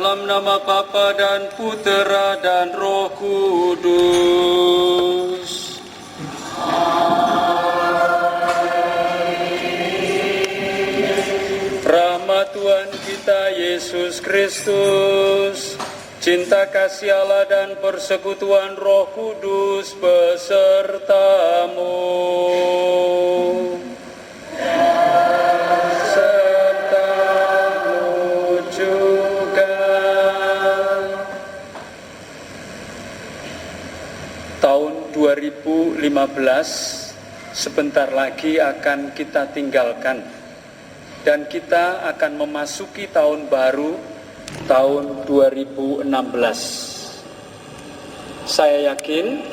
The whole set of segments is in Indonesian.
Dalam nama Bapa dan Putera dan Roh Kudus. Rahmat Tuhan kita Yesus Kristus, cinta kasih Allah dan persekutuan Roh Kudus besertamu. Tahun 2015 sebentar lagi akan kita tinggalkan dan kita akan memasuki tahun baru, tahun 2016. Saya yakin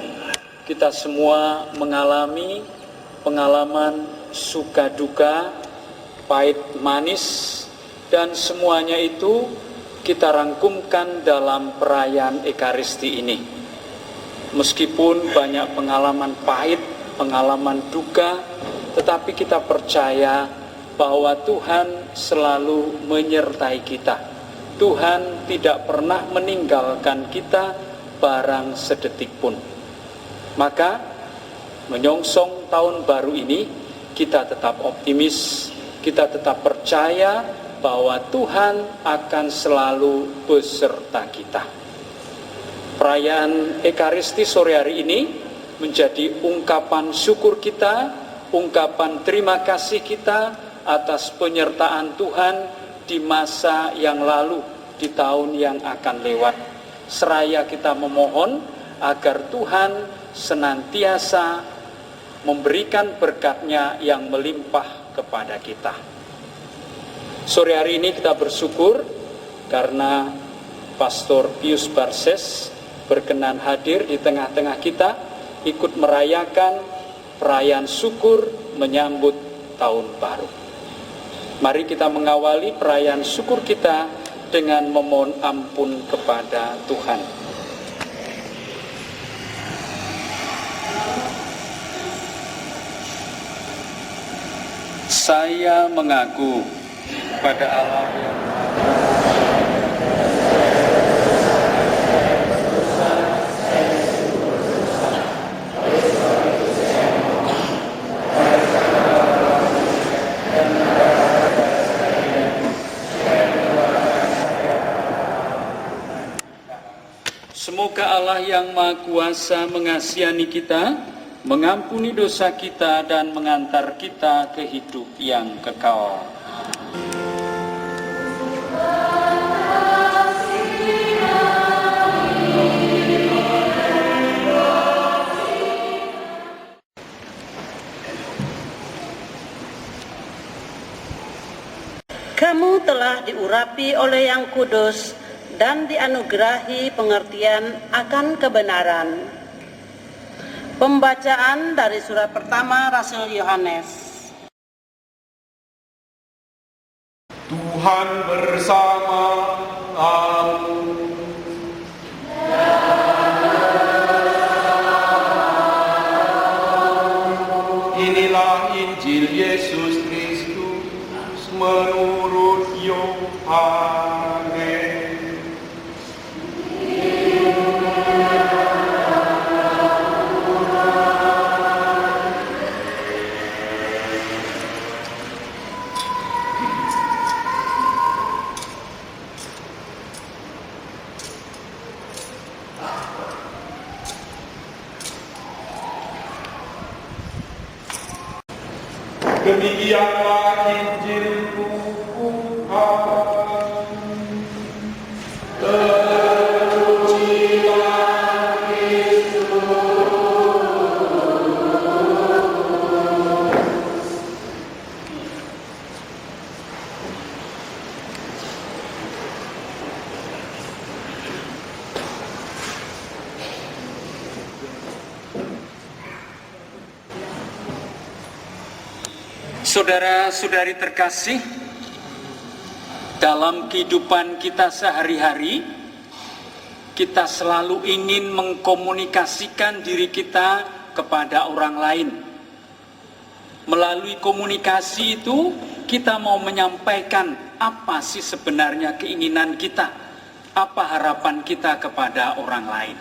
kita semua mengalami pengalaman suka duka, pahit manis, dan semuanya itu kita rangkumkan dalam perayaan Ekaristi ini. Meskipun banyak pengalaman pahit, pengalaman duka, tetapi kita percaya bahwa Tuhan selalu menyertai kita. Tuhan tidak pernah meninggalkan kita barang sedetik pun. Maka menyongsong tahun baru ini, kita tetap optimis, kita tetap percaya bahwa Tuhan akan selalu beserta kita. Perayaan Ekaristi sore hari ini menjadi ungkapan syukur kita, ungkapan terima kasih kita atas penyertaan Tuhan di masa yang lalu, di tahun yang akan lewat. Seraya kita memohon agar Tuhan senantiasa memberikan berkat-Nya yang melimpah kepada kita. Sore hari ini kita bersyukur karena Pastor Pius Barses berkenan hadir di tengah-tengah kita, ikut merayakan perayaan syukur menyambut tahun baru. Mari kita mengawali perayaan syukur kita dengan memohon ampun kepada Tuhan. Saya mengaku pada Allah yang Semoga Allah yang Maha Kuasa mengasihani kita, mengampuni dosa kita, dan mengantar kita ke hidup yang kekal. Kamu telah diurapi oleh Yang Kudus dan dianugerahi pengertian akan kebenaran. Pembacaan dari surat pertama Rasul Yohanes. Tuhan bersamamu. Inilah Injil Yesus Kristus menurut Yohanes. Demikianlah Injil Tuhan. Terpujilah Kristus. Saudara-saudari terkasih, dalam kehidupan kita sehari-hari, kita selalu ingin mengkomunikasikan diri kita kepada orang lain. Melalui komunikasi itu, kita mau menyampaikan apa sih sebenarnya keinginan kita, Apa harapan kita kepada orang lain?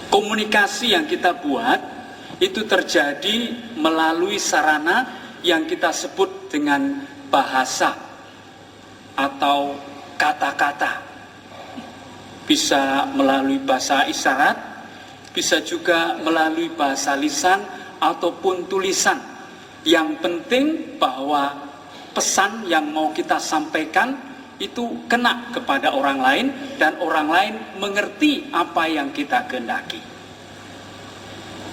Komunikasi yang kita buat itu terjadi melalui sarana yang kita sebut dengan bahasa atau kata-kata. Bisa melalui bahasa isyarat, bisa juga melalui bahasa lisan ataupun tulisan. Yang penting bahwa pesan yang mau kita sampaikan itu kena kepada orang lain dan orang lain mengerti apa yang kita kehendaki.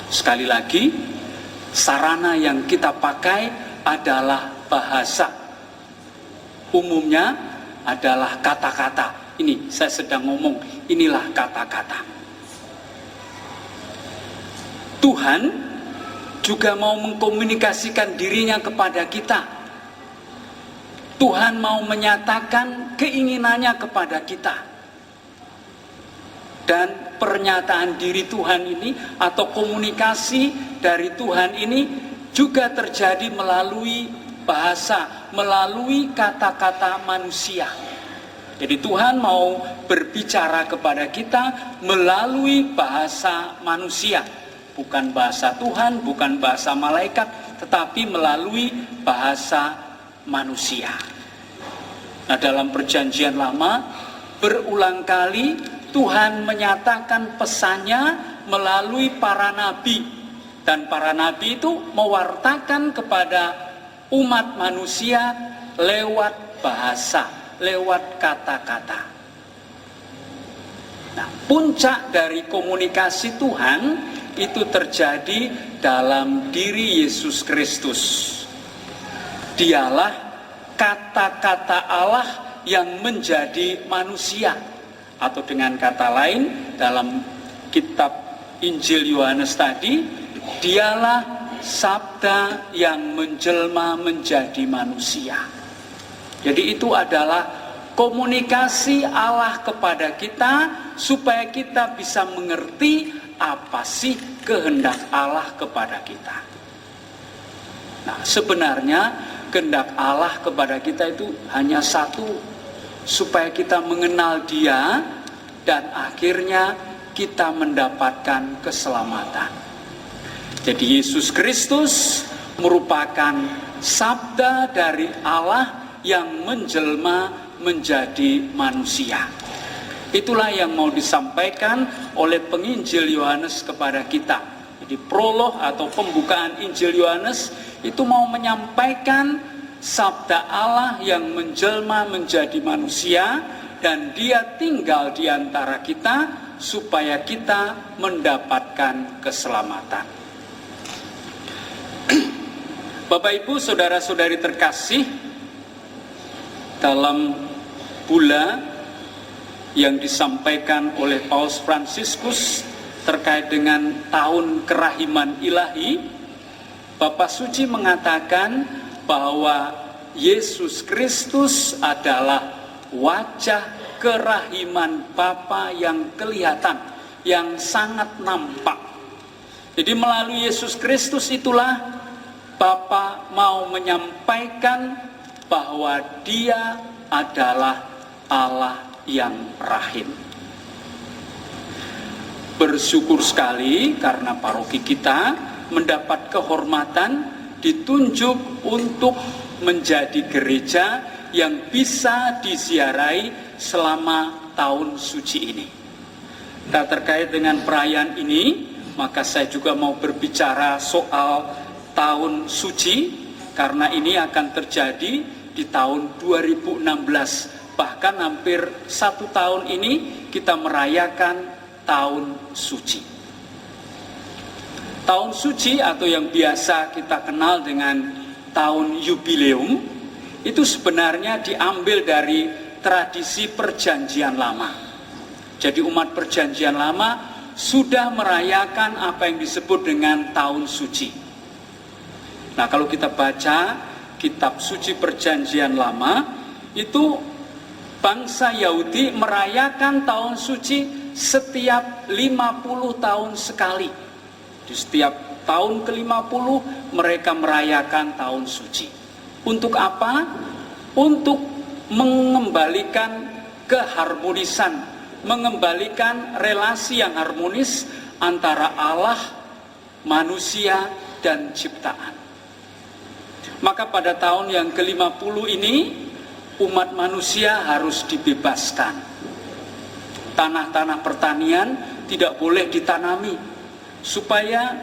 Sekali lagi, sarana yang kita pakai adalah bahasa. Umumnya adalah kata-kata. Ini saya sedang ngomong, inilah kata-kata. Tuhan juga mau mengkomunikasikan dirinya kepada kita. Tuhan mau menyatakan keinginannya kepada kita. Dan pernyataan diri Tuhan ini atau komunikasi dari Tuhan ini juga terjadi melalui bahasa, melalui kata-kata manusia. Jadi Tuhan mau berbicara kepada kita melalui bahasa manusia. Bukan bahasa Tuhan, bukan bahasa malaikat, tetapi melalui bahasa manusia. Nah, dalam perjanjian lama berulang kali Tuhan menyatakan pesannya melalui para nabi, dan para nabi itu mewartakan kepada umat manusia lewat bahasa, lewat kata-kata. Nah, puncak dari komunikasi Tuhan itu terjadi dalam diri Yesus Kristus. Dialah kata-kata Allah yang menjadi manusia. Atau dengan kata lain, dalam kitab Injil Yohanes tadi, dialah sabda yang menjelma menjadi manusia. Jadi itu adalah komunikasi Allah kepada kita supaya kita bisa mengerti apa sih kehendak Allah kepada kita. Nah, sebenarnya kehendak Allah kepada kita itu hanya satu, supaya kita mengenal Dia dan akhirnya kita mendapatkan keselamatan. Jadi Yesus Kristus merupakan sabda dari Allah yang menjelma menjadi manusia. Itulah yang mau disampaikan oleh penginjil Yohanes kepada kita. Jadi prolog atau pembukaan Injil Yohanes itu mau menyampaikan sabda Allah yang menjelma menjadi manusia dan Dia tinggal di antara kita supaya kita mendapatkan keselamatan. Bapak Ibu, saudara-saudari terkasih, dalam bula yang disampaikan oleh Paus Fransiskus terkait dengan tahun kerahiman ilahi, Bapak Suci mengatakan bahwa Yesus Kristus adalah wajah kerahiman Bapa yang kelihatan, yang sangat nampak. Jadi melalui Yesus Kristus itulah Bapa mau menyampaikan bahwa Dia adalah Allah yang rahim. Bersyukur sekali karena paroki kita mendapat kehormatan ditunjuk untuk menjadi gereja yang bisa diziarahi selama tahun suci ini. Nah, terkait dengan perayaan ini, maka saya juga mau berbicara soal tahun suci, karena ini akan terjadi di tahun 2016. Bahkan hampir 1 tahun ini kita merayakan tahun suci. Tahun suci atau yang biasa kita kenal dengan tahun yubileum itu sebenarnya diambil dari tradisi perjanjian lama. Jadi umat perjanjian lama sudah merayakan apa yang disebut dengan tahun suci. Nah, kalau kita baca kitab suci perjanjian lama, itu bangsa Yahudi merayakan tahun suci setiap 50 tahun sekali. Di setiap tahun ke-50 mereka merayakan tahun suci. Untuk apa? Untuk mengembalikan keharmonisan, mengembalikan relasi yang harmonis antara Allah, manusia, dan ciptaan. Maka pada tahun yang ke-50 ini, umat manusia harus dibebaskan. Tanah-tanah pertanian tidak boleh ditanami, supaya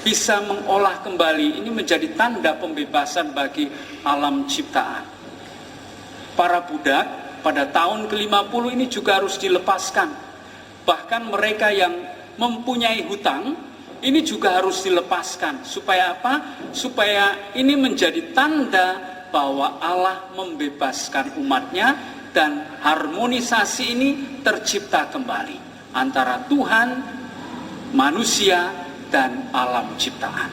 bisa mengolah kembali. Ini menjadi tanda pembebasan bagi alam ciptaan. Para budak pada tahun ke-50 ini juga harus dilepaskan. Bahkan mereka yang mempunyai hutang, ini juga harus dilepaskan. Supaya apa? Supaya ini menjadi tanda bahwa Allah membebaskan umatnya, dan harmonisasi ini tercipta kembali antara Tuhan, manusia, dan alam ciptaan.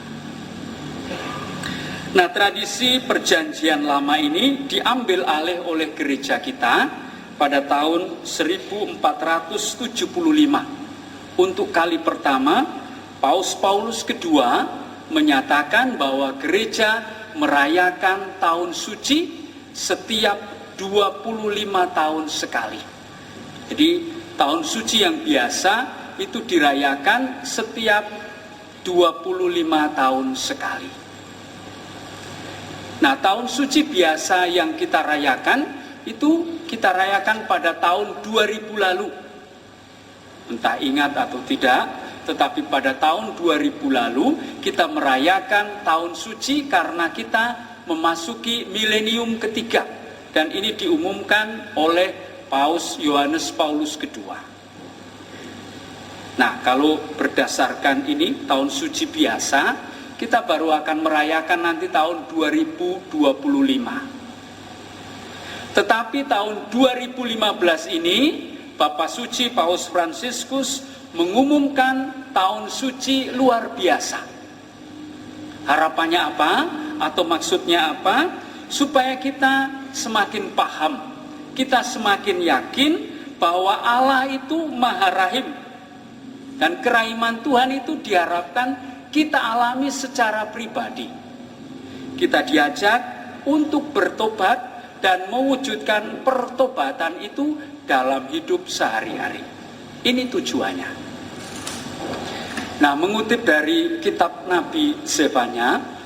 Nah, tradisi perjanjian lama ini diambil alih oleh gereja kita pada tahun 1475. Untuk kali pertama, Paus Paulus II menyatakan bahwa gereja merayakan tahun suci setiap 25 tahun sekali. Jadi tahun suci yang biasa itu dirayakan setiap 25 tahun sekali. Nah, tahun suci biasa yang kita rayakan itu kita rayakan pada tahun 2000 lalu. Entah ingat atau tidak, tetapi pada tahun 2000 lalu kita merayakan tahun suci karena kita memasuki milenium ketiga. Dan ini diumumkan oleh Paus Yohanes Paulus II. Nah, kalau berdasarkan ini tahun suci biasa, kita baru akan merayakan nanti tahun 2025. Tetapi tahun 2015 ini Bapak Suci Paus Fransiskus mengumumkan tahun suci luar biasa. Harapannya apa? Atau maksudnya apa? Supaya kita semakin paham, kita semakin yakin bahwa Allah itu Maha Rahim, dan kerahiman Tuhan itu diharapkan kita alami secara pribadi. Kita diajak untuk bertobat dan mewujudkan pertobatan itu dalam hidup sehari-hari. Ini tujuannya. Nah, mengutip dari kitab Nabi Zefanya,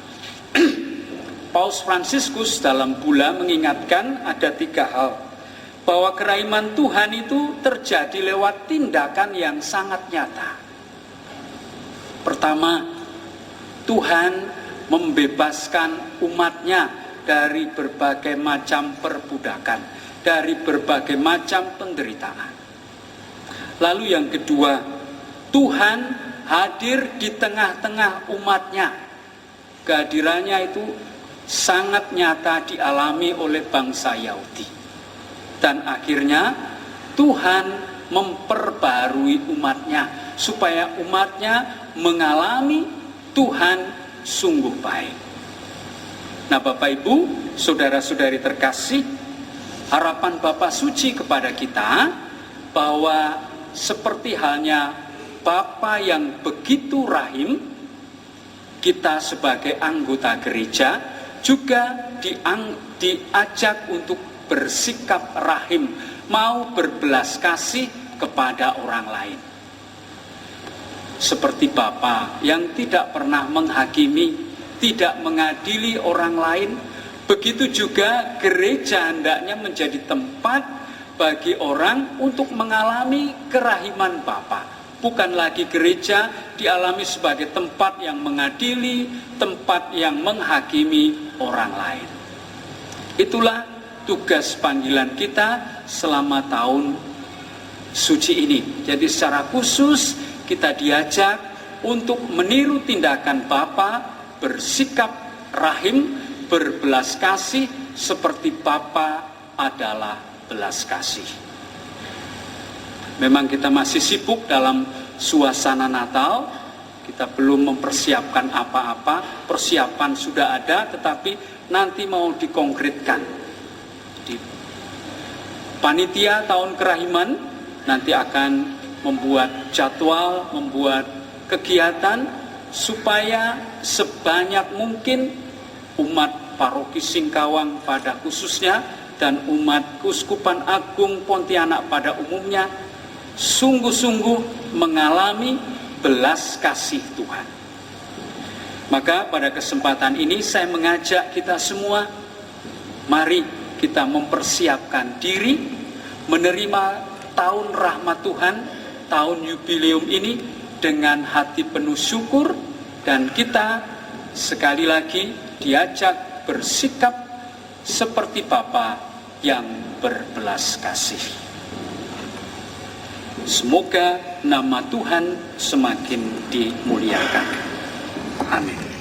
Paus Fransiskus dalam Bula mengingatkan ada 3 hal. Bahwa kerahiman Tuhan itu terjadi lewat tindakan yang sangat nyata. Pertama, Tuhan membebaskan umatnya dari berbagai macam perbudakan, dari berbagai macam penderitaan. Lalu yang kedua, Tuhan hadir di tengah-tengah umatnya. Kehadirannya itu sangat nyata dialami oleh bangsa Yahudi. Dan akhirnya Tuhan memperbarui umatnya supaya umatnya mengalami Tuhan sungguh baik. Nah, Bapak Ibu, saudara-saudari terkasih, harapan Bapa Suci kepada kita bahwa seperti halnya Bapa yang begitu rahim, kita sebagai anggota gereja juga diajak untuk bersikap rahim, mau berbelas kasih kepada orang lain. Seperti Bapa yang tidak pernah menghakimi, tidak mengadili orang lain, begitu juga gereja hendaknya menjadi tempat bagi orang untuk mengalami kerahiman Bapa. Bukan lagi gereja dialami sebagai tempat yang mengadili, tempat yang menghakimi orang lain. Itulah tugas panggilan kita selama tahun suci ini. Jadi secara khusus kita diajak untuk meniru tindakan Bapa, bersikap rahim, berbelas kasih seperti Bapa adalah belas kasih. Memang kita masih sibuk dalam suasana Natal, kita belum mempersiapkan apa-apa, persiapan sudah ada tetapi nanti mau dikonkretkan. Di panitia tahun kerahiman nanti akan membuat jadwal, membuat kegiatan supaya sebanyak mungkin umat paroki Singkawang pada khususnya dan umat Keuskupan Agung Pontianak pada umumnya sungguh-sungguh mengalami belas kasih Tuhan. Maka pada kesempatan ini saya mengajak kita semua, mari kita mempersiapkan diri menerima tahun rahmat Tuhan, tahun jubileum ini dengan hati penuh syukur, dan kita sekali lagi diajak bersikap seperti Bapa yang berbelas kasih. Semoga nama Tuhan semakin dimuliakan. Amin.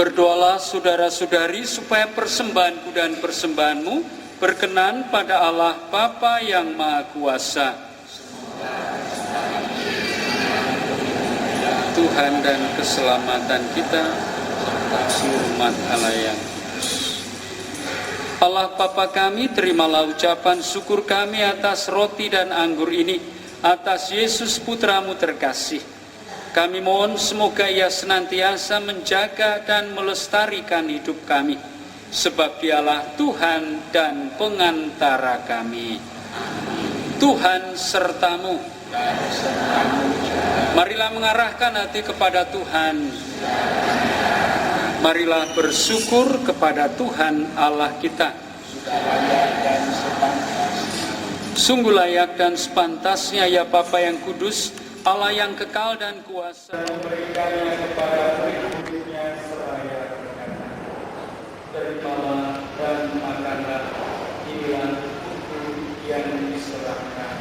Berdoalah saudara-saudari supaya persembahanku dan persembahanmu berkenan pada Allah Bapa yang Maha Kuasa. Tuhan dan keselamatan kita, serta umat Allah yang kudus. Allah Bapa kami, terimalah ucapan syukur kami atas roti dan anggur ini, atas Yesus Putramu terkasih. Kami mohon semoga Ia senantiasa menjaga dan melestarikan hidup kami, sebab Dialah Tuhan dan pengantara kami. Tuhan sertamu. Marilah mengarahkan hati kepada Tuhan. Marilah bersyukur kepada Tuhan Allah kita. Sungguh layak dan sepantasnya ya Bapa yang kudus, Allah yang kekal dan kuasa, memberikannya kepada murid-muridnya seraya berkata, terimalah dan makanlah, inilah tubuh yang diserahkan.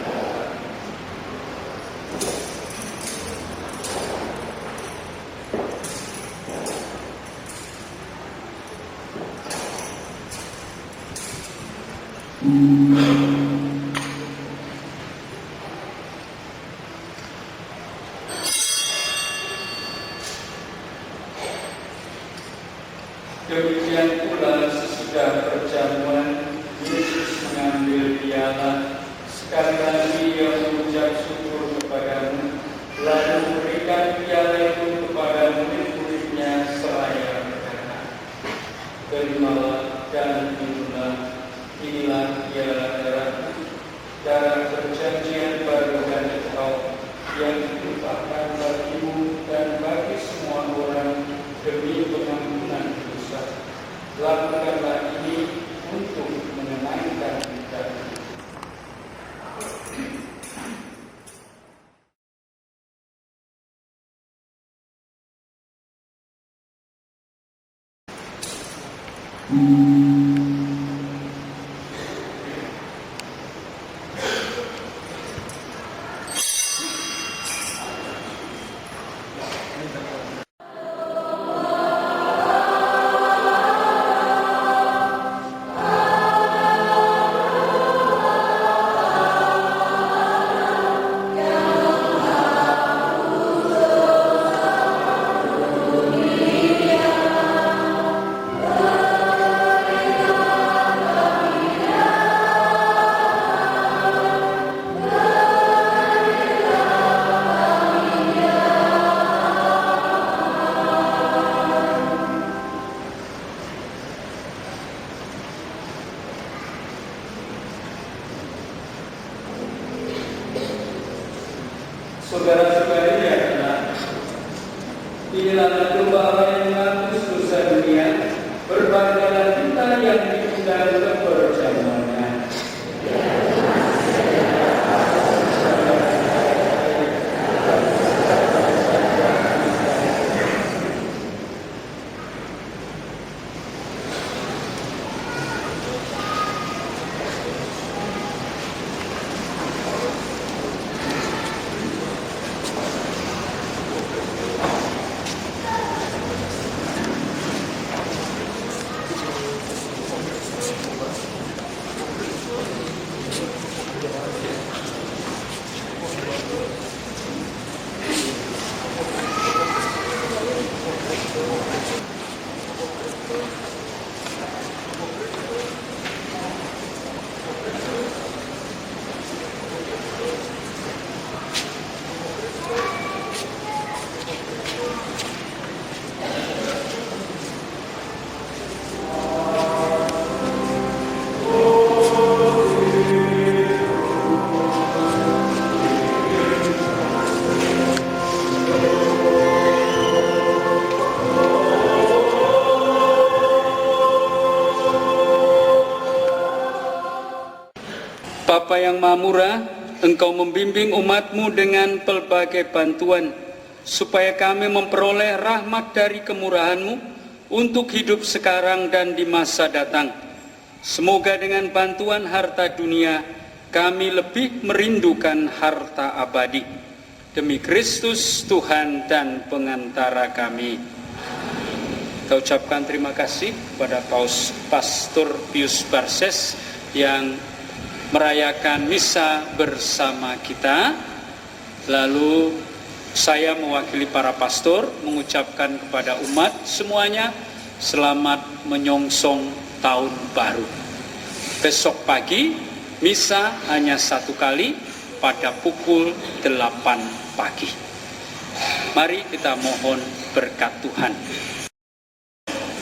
Demikian pula sesudah perjamuan, Yesus mengambil piala, sekali lagi Ia mengucap syukur kepadamu, lalu memberikan piala itu kepada murid-muridnya seraya berkata, terimalah dan minumlah, inilah piala darahku, darah perjanjian baru dan kekal, yang ditumpahkan bagimu dan bagi semua orang demi pengampunan dosa. Lakukanlah ini untuk menenangkan kita. Saudara-saudari yang benar, inilah domba Allah yang menghapus dosa dunia. Berbahagialah kita yang diundang ke perjamuannya. Bapa yang Maha Murah, Engkau membimbing umat-Mu dengan pelbagai bantuan, supaya kami memperoleh rahmat dari kemurahan-Mu untuk hidup sekarang dan di masa datang. Semoga dengan bantuan harta dunia, kami lebih merindukan harta abadi. Demi Kristus Tuhan dan pengantara kami. Kita ucapkan terima kasih kepada Pastor Pius Barses yang merayakan misa bersama kita. Lalu Saya mewakili para pastor mengucapkan kepada umat semuanya selamat menyongsong tahun baru. Besok pagi misa hanya 1 kali pada pukul 8 pagi. Mari kita mohon berkat Tuhan.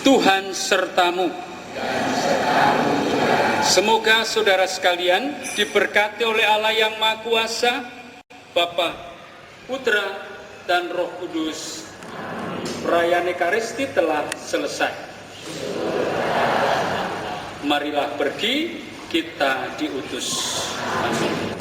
Tuhan sertamu. Semoga saudara sekalian diberkati oleh Allah yang Maha Kuasa, Bapa, Putra, dan Roh Kudus. Perayaan Ekaristi telah selesai. Marilah pergi, kita diutus. Amin.